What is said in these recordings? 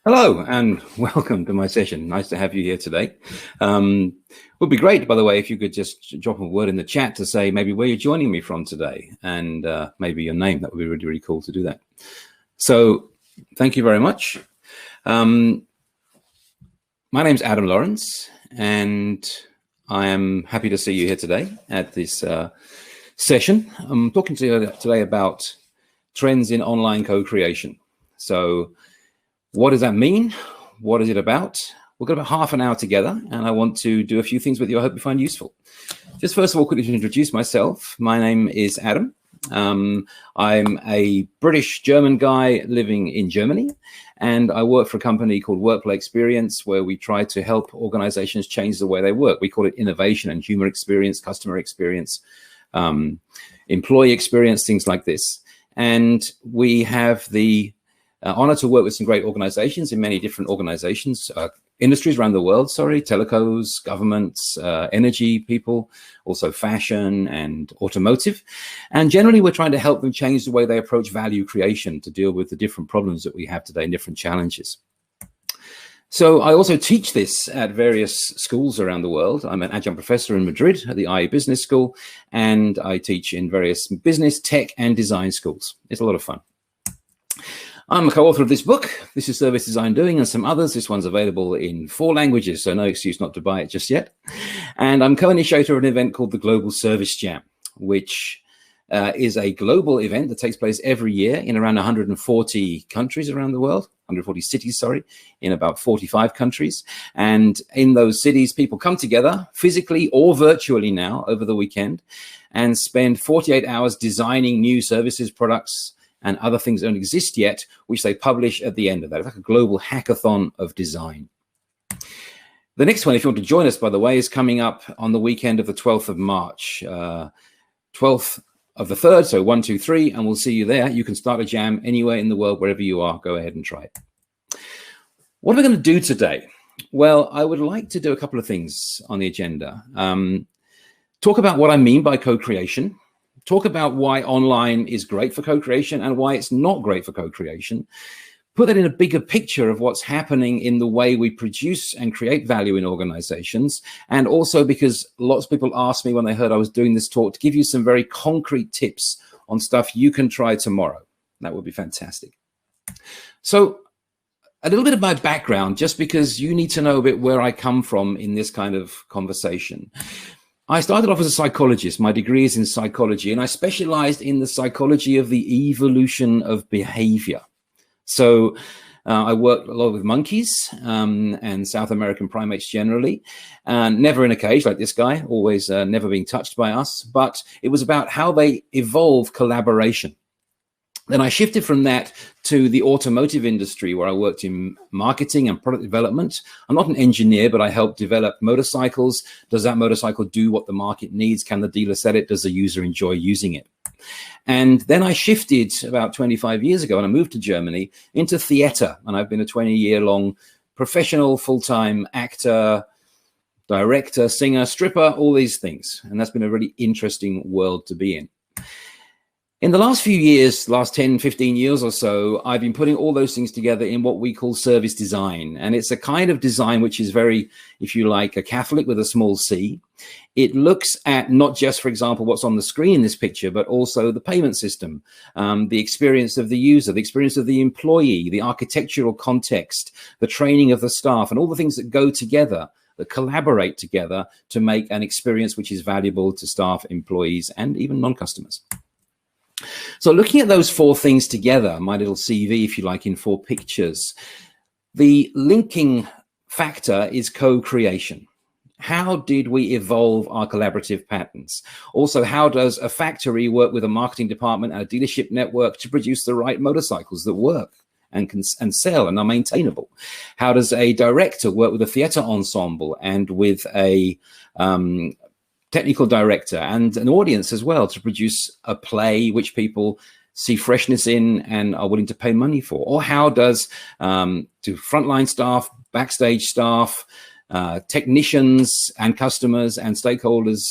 Hello and welcome to my session. Nice to have you here today. Would be great, by the way, if you could just drop a word in the chat to say maybe where you're joining me from today and maybe your name. That would be really, really cool to do that. So thank you very much. My name's Adam Lawrence and I am happy to see you here today at this session. I'm talking to you today about trends in online co-creation. So what does that mean? What is it about? We've got about half an hour together and I want to do a few things with you I hope you find useful. Just first of all, quickly to introduce myself. My name is Adam. I'm a British-German guy living in Germany, and I work for a company called Workplay Experience, where we try to help organizations change the way they work. We call it innovation and human experience, customer experience, employee experience, things like this. And we have the honor to work with some great organizations in many different organizations, industries around the world, telcos, governments, energy people, also fashion and automotive. And generally, we're trying to help them change the way they approach value creation to deal with the different problems that we have today and different challenges. So I also teach this at various schools around the world. I'm an adjunct professor in Madrid at the IE Business School, and I teach in various business, tech, and design schools. It's a lot of fun. I'm a co-author of this book. This is Service Design Doing, and some others. This one's available in 4 languages, so no excuse not to buy it just yet. And I'm co-initiator of an event called the Global Service Jam, which is a global event that takes place every year in around 140 countries around the world, 140 cities, in about 45 countries. And in those cities, people come together physically or virtually now over the weekend and spend 48 hours designing new services, products, and other things that don't exist yet, which they publish at the end of that. It's like a global hackathon of design. The next one, if you want to join us, by the way, is coming up on the weekend of the 12th of March, 12th of the 3rd, so 1, 2, 3, and we'll see you there. You can start a jam anywhere in the world, wherever you are. Go ahead and try it. What are we going to do today? Well, I would like to do a couple of things on the agenda. Talk about what I mean by co-creation. Talk about why online is great for co-creation and why it's not great for co-creation. Put that in a bigger picture of what's happening in the way we produce and create value in organizations. And also because lots of people asked me when they heard I was doing this talk to give you some very concrete tips on stuff you can try tomorrow. That would be fantastic. So a little bit of my background, just because you need to know a bit where I come from in this kind of conversation. I started off as a psychologist. My degree is in psychology, and I specialized in the psychology of the evolution of behavior. So I worked a lot with monkeys and South American primates generally, and never in a cage like this guy, always never being touched by us, but it was about how they evolve collaboration. Then I shifted from that to the automotive industry, where I worked in marketing and product development. I'm not an engineer, but I helped develop motorcycles. Does that motorcycle do what the market needs? Can the dealer sell it? Does the user enjoy using it? And then I shifted about 25 years ago, and I moved to Germany into theater. And I've been a 20-year-long professional full-time actor, director, singer, stripper, all these things. And that's been a really interesting world to be in. In the last few years, last 10, 15 years or so, I've been putting all those things together in what we call service design. And it's a kind of design which is very, if you like, a Catholic with a small c. It looks at not just, for example, what's on the screen in this picture, but also the payment system, the experience of the user, the experience of the employee, the architectural context, the training of the staff, and all the things that go together, that collaborate together to make an experience which is valuable to staff, employees, and even non-customers. So looking at those 4 things together, my little CV, if you like, in 4 pictures, the linking factor is co-creation. How did we evolve our collaborative patterns? Also, how does a factory work with a marketing department and a dealership network to produce the right motorcycles that work and can sell and are maintainable? How does a director work with a theater ensemble and with a technical director and an audience as well to produce a play which people see freshness in and are willing to pay money for? Or how does do frontline staff, backstage staff, technicians and customers and stakeholders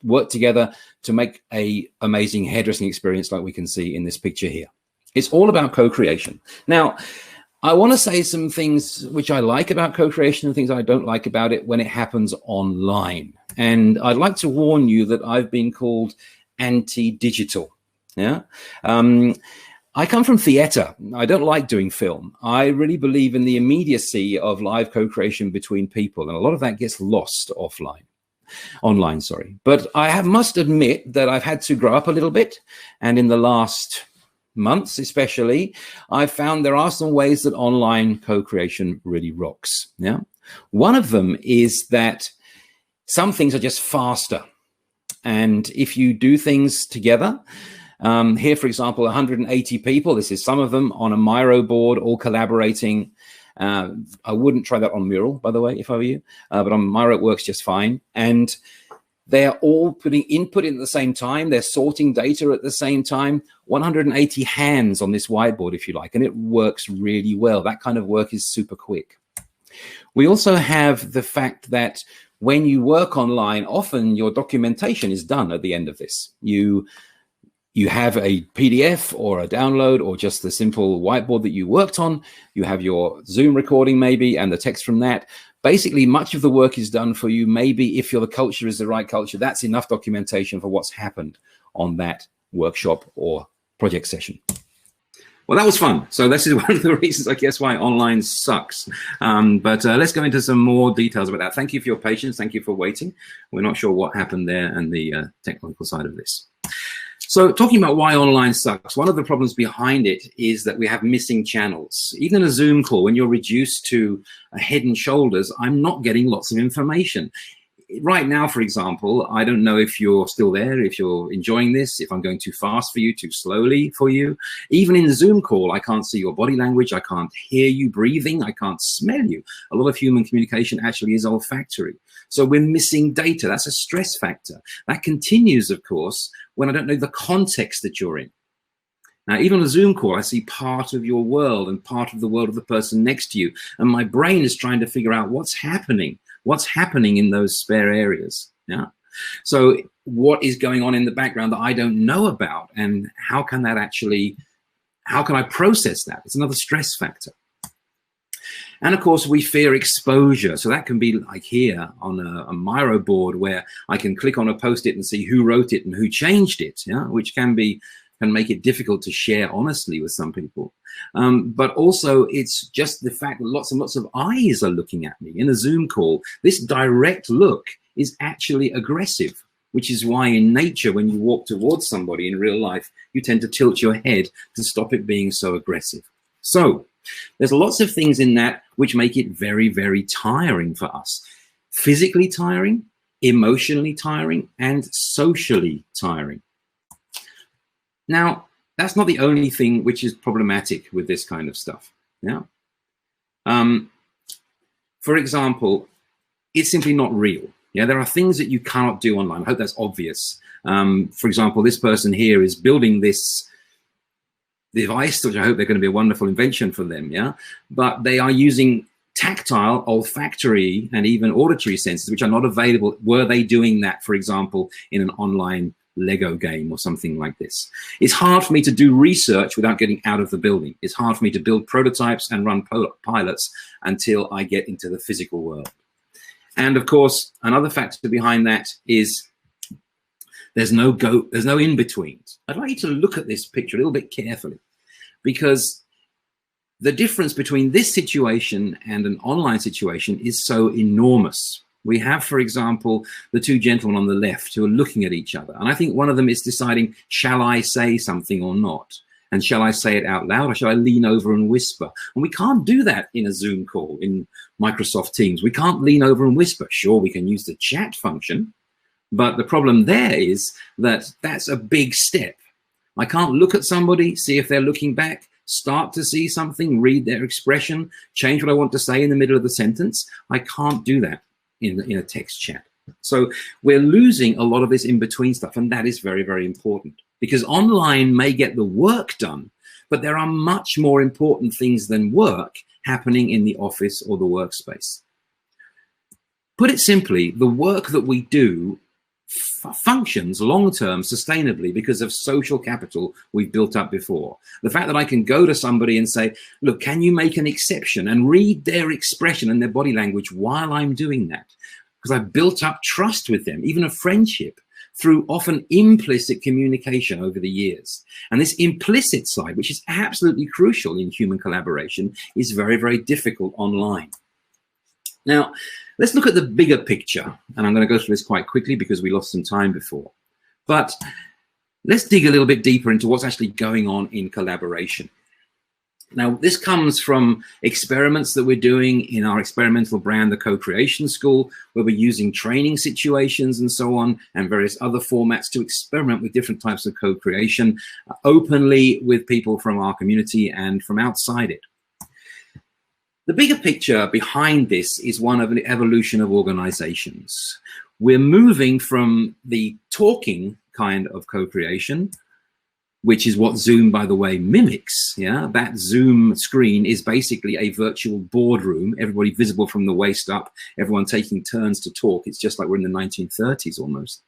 work together to make an amazing hairdressing experience like we can see in this picture here? It's all about co-creation. Now, I want to say some things which I like about co-creation and things I don't like about it when it happens online. And I'd like to warn you that I've been called anti-digital. Yeah. I come from theatre. I don't like doing film. I really believe in the immediacy of live co-creation between people. And a lot of that gets lost online, sorry. But I must admit that I've had to grow up a little bit. And in the last months, especially, I've found there are some ways that online co-creation really rocks. Yeah. One of them is that some things are just faster. And if you do things together, here, for example, 180 people, this is some of them on a Miro board, all collaborating. I wouldn't try that on Mural, by the way, if I were you, but on Miro it works just fine. And they're all putting input in at the same time. They're sorting data at the same time. 180 hands on this whiteboard, if you like, and it works really well. That kind of work is super quick. We also have the fact that when you work online, often your documentation is done at the end of this. You have a PDF or a download or just the simple whiteboard that you worked on. You have your Zoom recording maybe and the text from that. Basically, much of the work is done for you. Maybe if the culture is the right culture, that's enough documentation for what's happened on that workshop or project session. Well, that was fun. So this is one of the reasons, I guess, why online sucks. But let's go into some more details about that. Thank you for your patience. Thank you for waiting. We're not sure what happened there and the technical side of this. So talking about why online sucks, one of the problems behind it is that we have missing channels. Even in a Zoom call, when you're reduced to a head and shoulders, I'm not getting lots of information. Right now, for example, I don't know if you're still there, if you're enjoying this, if I'm going too fast for you, too slowly for you. Even in the Zoom call, I can't see your body language. I can't hear you breathing. I can't smell you. A lot of human communication actually is olfactory. So we're missing data. That's a stress factor. That continues, of course, when I don't know the context that you're in. Now, even on a Zoom call, I see part of your world and part of the world of the person next to you. And my brain is trying to figure out what's happening in those spare areas. Yeah. So what is going on in the background that I don't know about? And how can I process that? It's another stress factor. And of course, we fear exposure. So that can be like here on a Miro board where I can click on a post-it and see who wrote it and who changed it, yeah? Which can make it difficult to share honestly with some people. But also it's just the fact that lots and lots of eyes are looking at me. In a Zoom call, this direct look is actually aggressive, which is why in nature, when you walk towards somebody in real life, you tend to tilt your head to stop it being so aggressive. So there's lots of things in that which make it very, very tiring for us. Physically tiring, emotionally tiring, and socially tiring. Now, that's not the only thing which is problematic with this kind of stuff. Yeah. For example, it's simply not real. Yeah, there are things that you cannot do online. I hope that's obvious. For example, this person here is building this device, which I hope they're going to be a wonderful invention for them, yeah? But they are using tactile, olfactory, and even auditory senses, which are not available. Were they doing that, for example, in an online Lego game or something like this? It's hard for me to do research without getting out of the building. It's hard for me to build prototypes and run pilots until I get into the physical world. And of course, another factor behind that is there's no in-betweens. I'd like you to look at this picture a little bit carefully, because the difference between this situation and an online situation is so enormous. We have, for example, the two gentlemen on the left who are looking at each other. And I think one of them is deciding, shall I say something or not? And shall I say it out loud, or shall I lean over and whisper? And we can't do that in a Zoom call, in Microsoft Teams. We can't lean over and whisper. Sure, we can use the chat function, but the problem there is that that's a big step. I can't look at somebody, see if they're looking back, start to see something, read their expression, change what I want to say in the middle of the sentence. I can't do that in a text chat. So we're losing a lot of this in-between stuff, and that is very, very important, because online may get the work done, but there are much more important things than work happening in the office or the workspace. Put it simply, the work that we do functions long-term sustainably because of social capital we've built up before. The fact that I can go to somebody and say, look, can you make an exception, and read their expression and their body language while I'm doing that? Because I've built up trust with them, even a friendship, through often implicit communication over the years. And this implicit side, which is absolutely crucial in human collaboration, is very, very difficult online. Now, let's look at the bigger picture, and I'm going to go through this quite quickly because we lost some time before. But let's dig a little bit deeper into what's actually going on in collaboration. Now, this comes from experiments that we're doing in our experimental brand, the Co-Creation School, where we're using training situations and so on, and various other formats to experiment with different types of co-creation openly with people from our community and from outside it. The bigger picture behind this is one of an evolution of organizations. We're moving from the talking kind of co-creation, which is what Zoom, by the way, mimics. Yeah, that Zoom screen is basically a virtual boardroom, everybody visible from the waist up, everyone taking turns to talk. It's just like we're in the 1930s almost.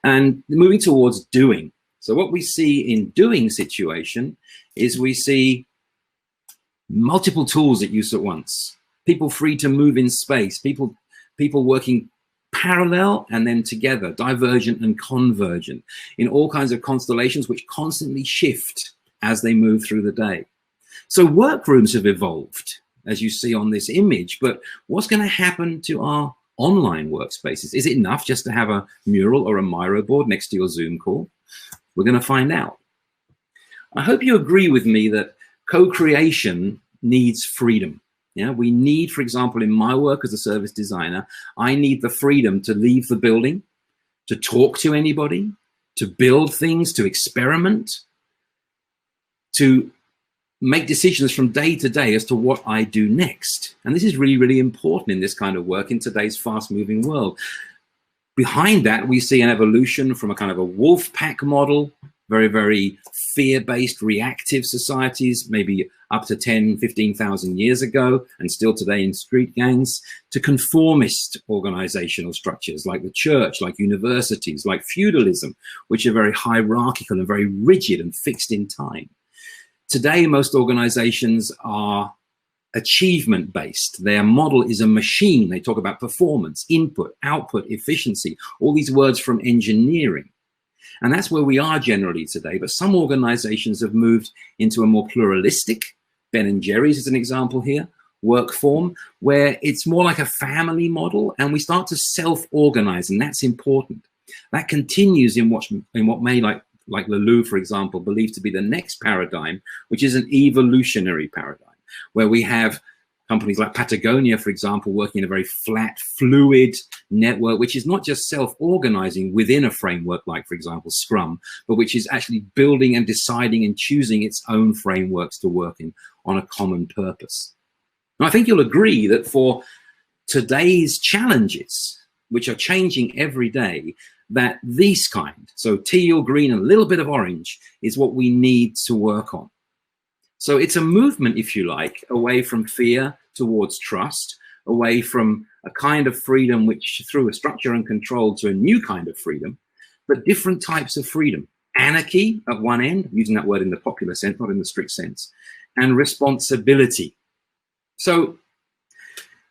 And moving towards doing. So what we see in doing situation is we see multiple tools at use at once, people free to move in space, people working parallel and then together, divergent and convergent, in all kinds of constellations which constantly shift as they move through the day. So workrooms have evolved, as you see on this image, but what's going to happen to our online workspaces? Is it enough just to have a mural or a Miro board next to your Zoom call? We're going to find out. I hope you agree with me that co-creation needs freedom. Yeah, we need, for example, in my work as a service designer, I need the freedom to leave the building, to talk to anybody, to build things, to experiment, to make decisions from day to day as to what I do next. And this is really, really important in this kind of work in today's fast-moving world. Behind that, we see an evolution from a kind of a wolf pack model, very, very fear-based, reactive societies, maybe up to 10, 15,000 years ago, and still today in street gangs, to conformist organizational structures like the church, like universities, like feudalism, which are very hierarchical and very rigid and fixed in time. Today, most organizations are achievement-based. Their model is a machine. They talk about performance, input, output, efficiency, all these words from engineering. And that's where we are generally today. But some organizations have moved into a more pluralistic, Ben & Jerry's is an example here, work form, where it's more like a family model and we start to self-organize, and that's important. That continues in what may, like Lelou, for example, believe to be the next paradigm, which is an evolutionary paradigm, where we have companies like Patagonia, for example, working in a very flat, fluid network, which is not just self-organizing within a framework like, for example, Scrum, but which is actually building and deciding and choosing its own frameworks to work in on a common purpose. And I think you'll agree that for today's challenges, which are changing every day, that this kind, so teal, green, and a little bit of orange, is what we need to work on. So it's a movement, if you like, away from fear towards trust, away from a kind of freedom which through a structure and control to a new kind of freedom, but different types of freedom. Anarchy at one end, using that word in the popular sense, not in the strict sense, and responsibility. So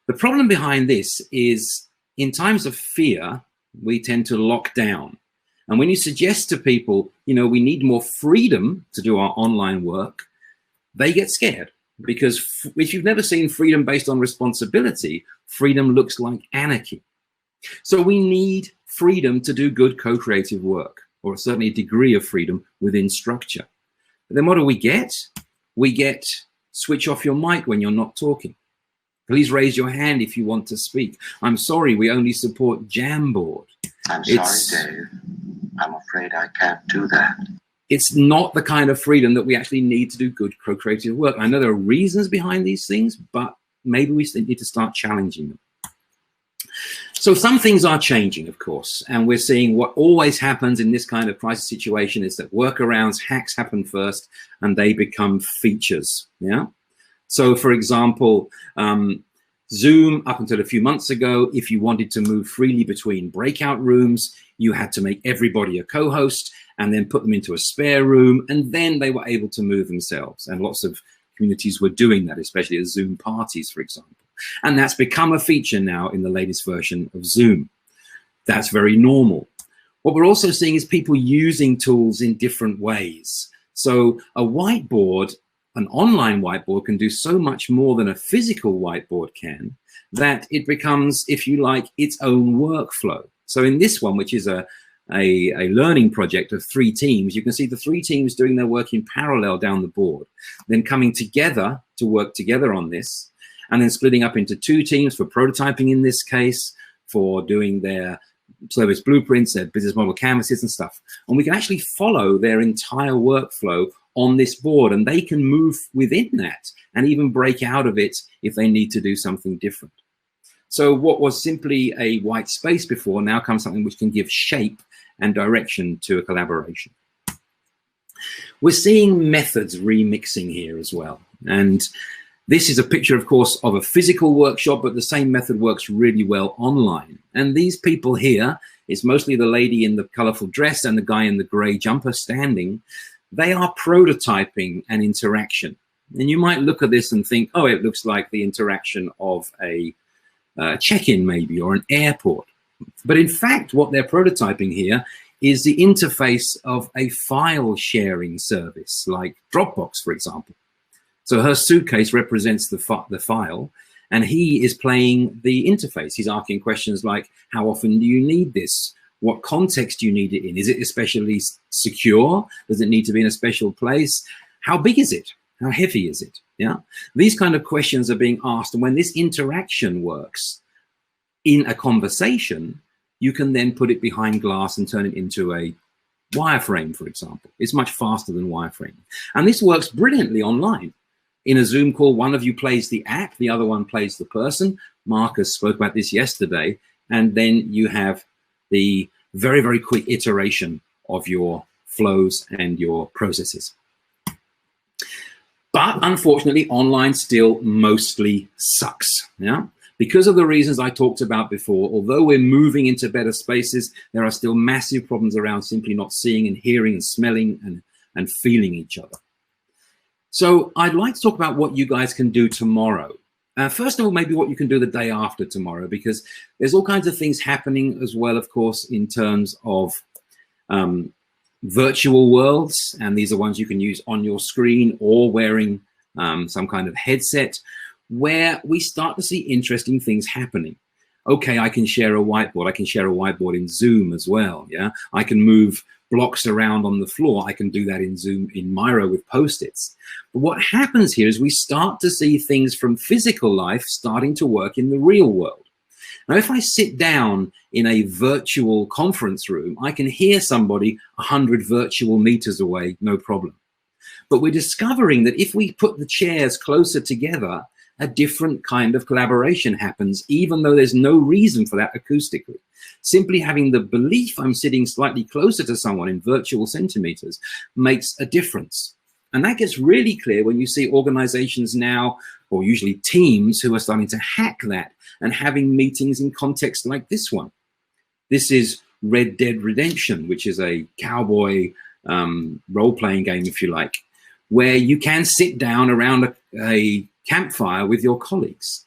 the problem behind this is in times of fear, we tend to lock down. And when you suggest to people, you know, we need more freedom to do our online work, they get scared, because if you've never seen freedom based on responsibility, freedom looks like anarchy. So we need freedom to do good co-creative work, or certainly a degree of freedom within structure. But then what do we get? We get switch off your mic when you're not talking. Please raise your hand if you want to speak. I'm sorry, we only support Jamboard. I'm sorry, Dave. I'm afraid I can't do that. It's not the kind of freedom that we actually need to do good co-creative work. I know there are reasons behind these things, but maybe we need to start challenging them. So some things are changing, of course, and we're seeing what always happens in this kind of crisis situation is that workarounds, hacks happen first, and they become features. Yeah. So, for example, Zoom, up until a few months ago, if you wanted to move freely between breakout rooms, you had to make everybody a co-host and then put them into a spare room, and then they were able to move themselves. And lots of communities were doing that, especially at Zoom parties, for example. And that's become a feature now in the latest version of Zoom. That's very normal. What we're also seeing is people using tools in different ways. So a whiteboard, an online whiteboard, can do so much more than a physical whiteboard can, that it becomes, if you like, its own workflow. So in this one, which is a learning project of 3 teams, you can see the 3 teams doing their work in parallel down the board, then coming together to work together on this, and then splitting up into 2 teams for prototyping in this case, for doing their service blueprints, their business model canvases and stuff. And we can actually follow their entire workflow on this board, and they can move within that and even break out of it if they need to do something different. So what was simply a white space before now comes something which can give shape and direction to a collaboration. We're seeing methods remixing here as well. And this is a picture, of course, of a physical workshop, but the same method works really well online. And these people here, it's mostly the lady in the colorful dress and the guy in the gray jumper standing. They are prototyping an interaction. And you might look at this and think, oh, it looks like the interaction of a check-in maybe, or an airport. But in fact, what they're prototyping here is the interface of a file sharing service like Dropbox, for example. So her suitcase represents the file, and he is playing the interface. He's asking questions like, how often do you need this? What context do you need it in? Is it especially secure? Does it need to be in a special place? How big is it? How heavy is it? Yeah, these kind of questions are being asked. And when this interaction works in a conversation, you can then put it behind glass and turn it into a wireframe, for example. It's much faster than wireframe. And this works brilliantly online. In a Zoom call, one of you plays the app, the other one plays the person. Marcus spoke about this yesterday. And then you have the very, very quick iteration of your flows and your processes. But unfortunately, online still mostly sucks. Yeah, because of the reasons I talked about before. Although we're moving into better spaces, there are still massive problems around simply not seeing and hearing and smelling and feeling each other. So I'd like to talk about what you guys can do tomorrow. First of all, maybe what you can do the day after tomorrow, because there's all kinds of things happening as well, of course, in terms of virtual worlds, and these are ones you can use on your screen or wearing some kind of headset, where we start to see interesting things happening. Okay, I can share a whiteboard. I can share a whiteboard in Zoom as well. Yeah, I can move blocks around on the floor. I can do that in Zoom, in Miro with Post-its. But what happens here is we start to see things from physical life starting to work in the real world. Now, if I sit down in a virtual conference room, I can hear somebody 100 virtual meters away, no problem. But we're discovering that if we put the chairs closer together, a different kind of collaboration happens, even though there's no reason for that acoustically. Simply having the belief I'm sitting slightly closer to someone in virtual centimeters makes a difference. And that gets really clear when you see organizations now, or usually teams, who are starting to hack that and having meetings in context like this one. This is Red Dead Redemption, which is a cowboy role-playing game, if you like, where you can sit down around a campfire with your colleagues.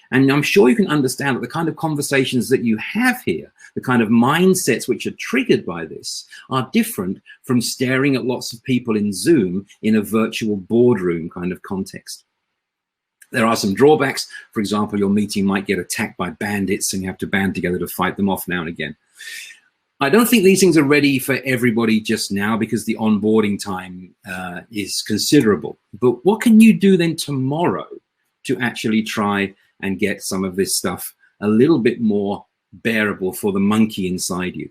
And I'm sure you can understand that the kind of conversations that you have here, the kind of mindsets which are triggered by this, are different from staring at lots of people in Zoom in a virtual boardroom kind of context. There are some drawbacks. For example, your meeting might get attacked by bandits and you have to band together to fight them off now and again. I don't think these things are ready for everybody just now because the onboarding time is considerable. But what can you do then tomorrow to actually try and get some of this stuff a little bit more bearable for the monkey inside you?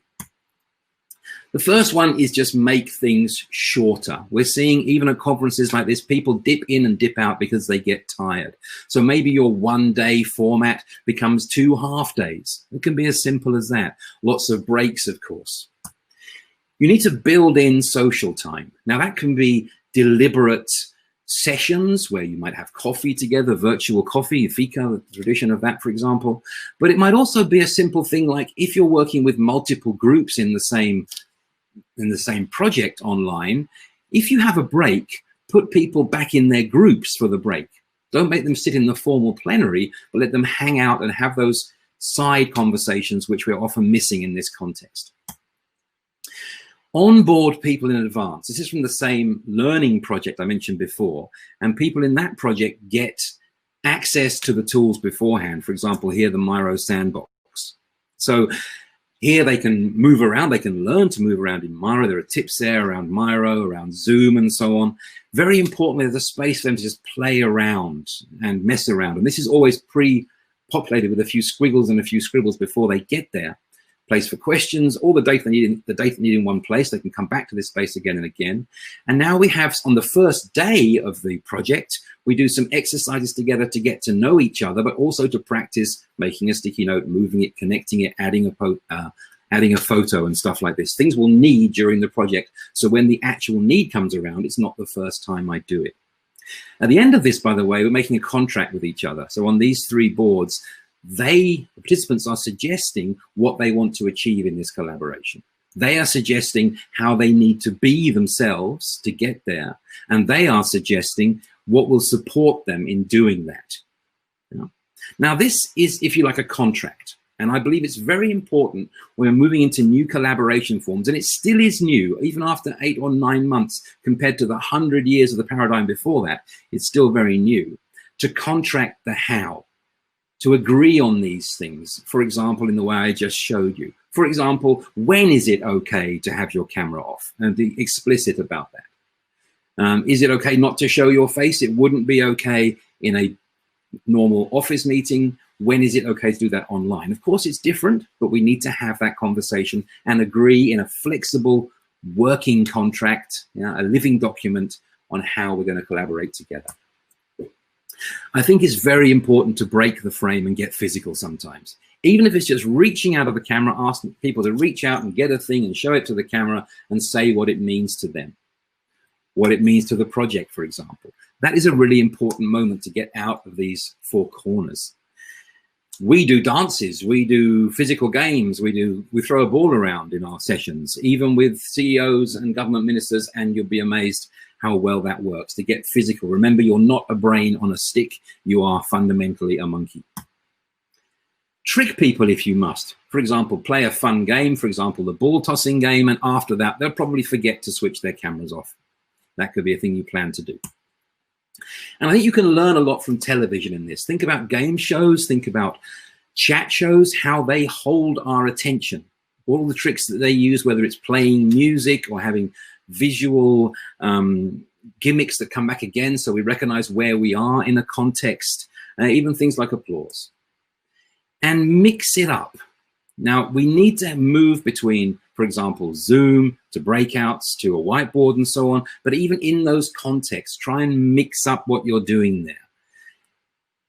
The first one is just make things shorter. We're seeing even at conferences like this, people dip in and dip out because they get tired. So maybe your one-day format becomes 2 half-days. It can be as simple as that. Lots of breaks, of course. You need to build in social time. Now that can be deliberate sessions where you might have coffee together, virtual coffee, fika, the tradition of that, for example. But it might also be a simple thing like if you're working with multiple groups in the same project online, if you have a break, put people back in their groups for the break. Don't make them sit in the formal plenary, but let them hang out and have those side conversations, which we're often missing in this context. Onboard people in advance. This is from the same learning project I mentioned before, and people in that project get access to the tools beforehand. For example, here, the Miro sandbox. So here they can move around, they can learn to move around in Miro. There are tips there around Miro, around Zoom and so on. Very importantly, there's a space for them to just play around and mess around. And this is always pre-populated with a few squiggles and a few scribbles before they get there. Place for questions, all the data they need in one place. They can come back to this space again and again. And now we have, on the first day of the project, we do some exercises together to get to know each other, but also to practice making a sticky note, moving it, connecting it, adding a photo and stuff like this. Things we'll need during the project. So when the actual need comes around, it's not the first time I do it. At the end of this, by the way, we're making a contract with each other. So on these 3 boards, the participants are suggesting what they want to achieve in this collaboration. They are suggesting how they need to be themselves to get there. And they are suggesting what will support them in doing that. Now, this is, if you like, a contract. And I believe it's very important when we're moving into new collaboration forms, and it still is new, even after 8 or 9 months, compared to the 100 years of the paradigm before that, it's still very new, to contract the how, to agree on these things. For example, in the way I just showed you. For example, when is it okay to have your camera off? And be explicit about that. Is it okay not to show your face? It wouldn't be okay in a normal office meeting. When is it okay to do that online? Of course, it's different, but we need to have that conversation and agree in a flexible working contract, a living document on how we're going to collaborate together. I think it's very important to break the frame and get physical sometimes. Even if it's just reaching out of the camera, asking people to reach out and get a thing and show it to the camera and say what it means to them, what it means to the project, for example. That is a really important moment to get out of these 4 corners. We do dances, we do physical games, we throw a ball around in our sessions, even with CEOs and government ministers, and you'll be amazed how well that works, to get physical. Remember, you're not a brain on a stick, you are fundamentally a monkey. Trick people if you must. For example, play a fun game, for example, the ball tossing game, and after that, they'll probably forget to switch their cameras off. That could be a thing you plan to do. And I think you can learn a lot from television in this. Think about game shows, think about chat shows, how they hold our attention. All the tricks that they use, whether it's playing music or having visual gimmicks that come back again so we recognize where we are in a context, even things like applause. And mix it up. Now, we need to move between, for example, Zoom to breakouts to a whiteboard and so on, but even in those contexts, try and mix up what you're doing there.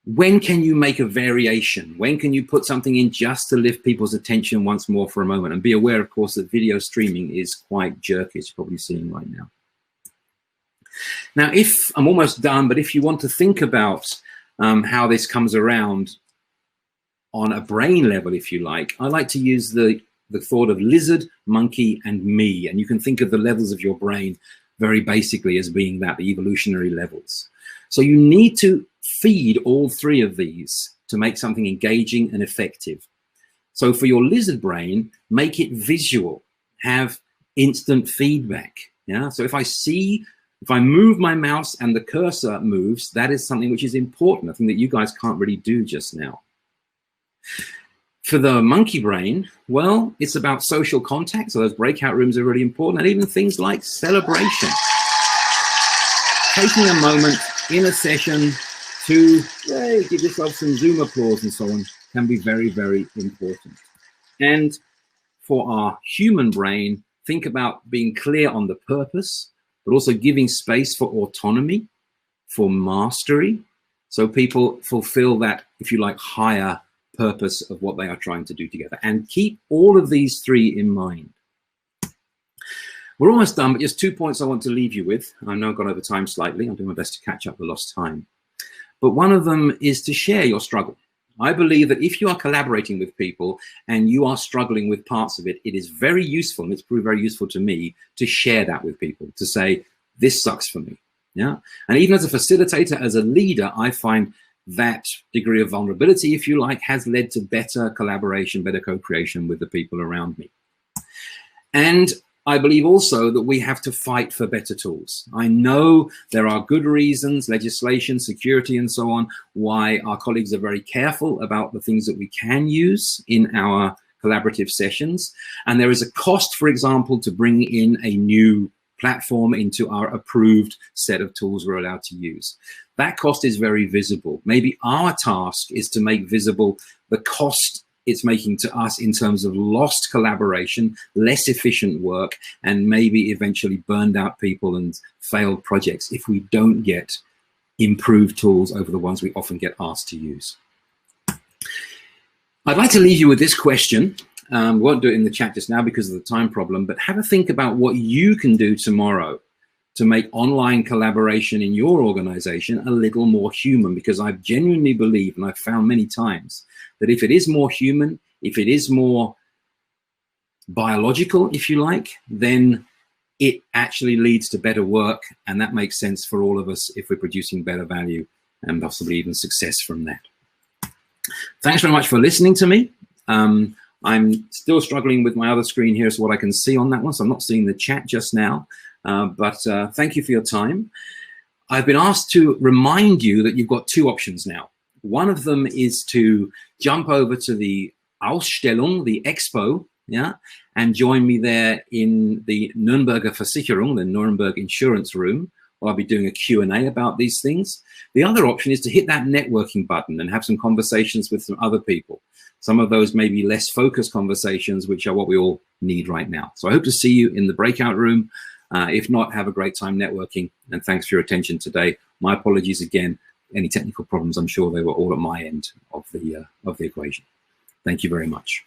When can you make a variation? When can you put something in just to lift people's attention once more for a moment? And be aware, of course, that video streaming is quite jerky, as you're probably seeing right now. Now, if I'm almost done, but if you want to think about how this comes around on a brain level, if you like, I like to use the thought of lizard, monkey, and me. And you can think of the levels of your brain very basically as being that, the evolutionary levels. So you need to feed all 3 of these to make something engaging and effective. So for your lizard brain, make it visual, have instant feedback. Yeah. So if I move my mouse and the cursor moves, that is something which is important, a thing that you guys can't really do just now. For the monkey brain, well, it's about social contact. So those breakout rooms are really important, and even things like celebration. Taking a moment in a session to give yourself some Zoom applause and so on can be very, very important. And for our human brain, think about being clear on the purpose, but also giving space for autonomy, for mastery, so people fulfill that, if you like, higher purpose of what they are trying to do together. And keep all of these 3 in mind. We're almost done, but just 2 points I want to leave you with. I know I've gone over time slightly. I'm doing my best to catch up the lost time. But one of them is to share your struggle. I believe that if you are collaborating with people and you are struggling with parts of it, it is very useful, and it's proved very useful to me, to share that with people, to say, this sucks for me. Yeah. And even as a facilitator, as a leader, I find that degree of vulnerability, if you like, has led to better collaboration, better co-creation with the people around me. And I believe also that we have to fight for better tools. I know there are good reasons, legislation, security, and so on, why our colleagues are very careful about the things that we can use in our collaborative sessions. And there is a cost, for example, to bring in a new platform into our approved set of tools we're allowed to use. That cost is very visible. Maybe our task is to make visible the cost it's making to us in terms of lost collaboration, less efficient work, and maybe eventually burned out people and failed projects if we don't get improved tools over the ones we often get asked to use. I'd like to leave you with this question. We won't do it in the chat just now because of the time problem, but have a think about what you can do tomorrow to make online collaboration in your organization a little more human, because I genuinely believe, and I've found many times, that if it is more human, if it is more biological, if you like, then it actually leads to better work, and that makes sense for all of us if we're producing better value and possibly even success from that. Thanks very much for listening to me. I'm still struggling with my other screen here as to what I can see on that one, so I'm not seeing the chat just now. But thank you for your time. I've been asked to remind you that you've got two options now. One of them is to jump over to the Ausstellung, the expo, yeah, and join me there in the Nürnberger Versicherung, the Nuremberg insurance room, where I'll be doing a Q&A about these things. The other option is to hit that networking button and have some conversations with some other people. Some of those may be less focused conversations, which are what we all need right now. So I hope to see you in the breakout room. If not, have a great time networking, and thanks for your attention today. My apologies again. Any technical problems, I'm sure they were all at my end of the equation. Thank you very much.